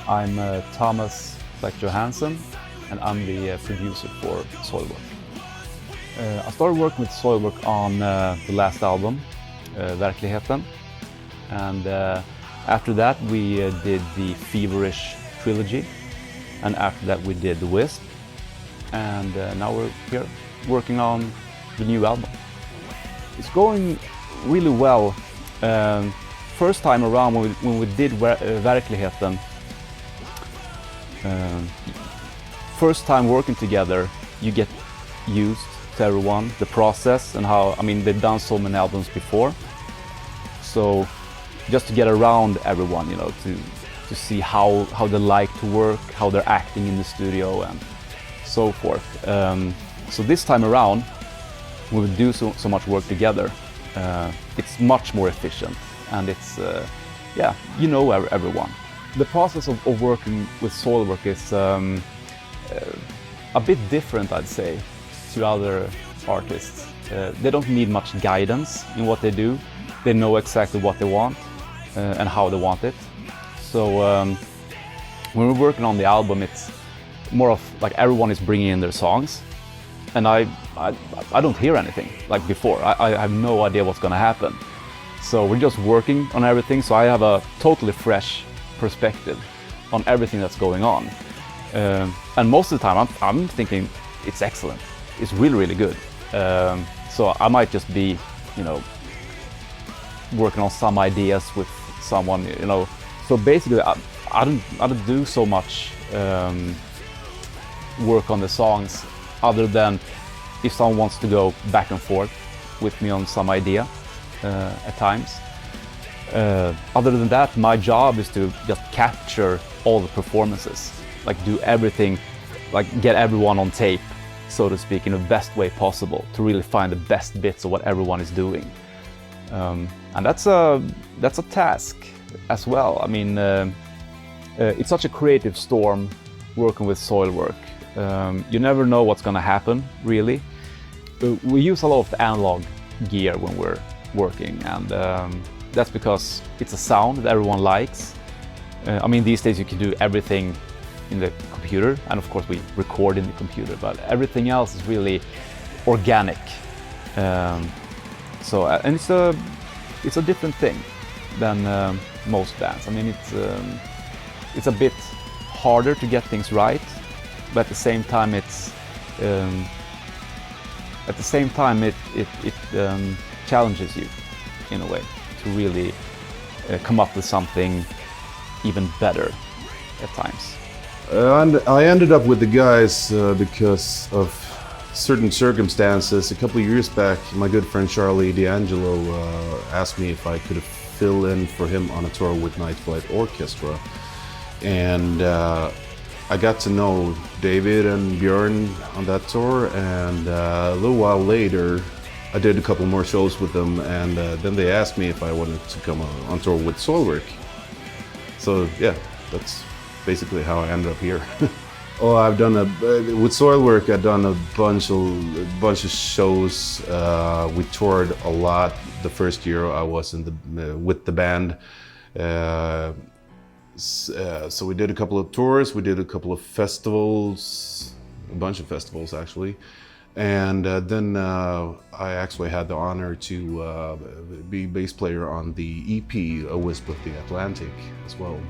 I'm Thomas Simon Johansson, and I'm the producer for Soilwork. I started working with Soilwork on the last album, Verkligheten, and after that we did the Feverish trilogy, and after that we did the Whisp, and now we're here working on the new album. It's going really well. First time around when we did Verkligheten, first time working together, you get used to everyone, the process, and how, I mean, they've done so many albums before. So just to get around everyone, you know, to see how they like to work, how they're acting in the studio and so forth. So this time around, when we do so much work together, it's much more efficient, and it's, yeah, you know everyone. The process of working with Soilwork is a bit different, I'd say, to other artists. They don't need much guidance in what they do. They know exactly what they want and how they want it. So when we're working on the album, it's more of like everyone is bringing in their songs, and I don't hear anything like before. I have no idea what's gonna happen. So we're just working on everything, so I have a totally fresh perspective on everything that's going on. And most of the time I'm thinking it's excellent. It's really, really good. So I might just be, you know, working on some ideas with someone, you know. So basically I don't do so much work on the songs, other than if someone wants to go back and forth with me on some idea at times. Other than that, my job is to just capture all the performances, like do everything, like get everyone on tape, so to speak, in the best way possible, to really find the best bits of what everyone is doing. And that's a task as well. I mean, it's such a creative storm working with Soilwork. You never know what's gonna happen, really. We use a lot of the analog gear when we're working, and that's because it's a sound that everyone likes. I mean, these days you can do everything in the computer, and of course we record in the computer, but everything else is really organic. So, and it's a different thing than most bands. I mean, it's a bit harder to get things right, but at the same time it challenges you in a way to really come up with something even better at times. And I ended up with the guys because of certain circumstances. A couple of years back, my good friend Charlie D'Angelo asked me if I could fill in for him on a tour with Night Flight Orchestra. And I got to know David and Björn on that tour, and a little while later I did a couple more shows with them, and then they asked me if I wanted to come on tour with Soilwork. So yeah, that's basically how I ended up here. Oh, I've done with Soilwork, I've done a bunch of shows. We toured a lot. The first year I was with the band. So we did a couple of tours, we did a couple of festivals, a bunch of festivals actually. And then I actually had the honor to be bass player on the EP, A Whisp of the Atlantic as well.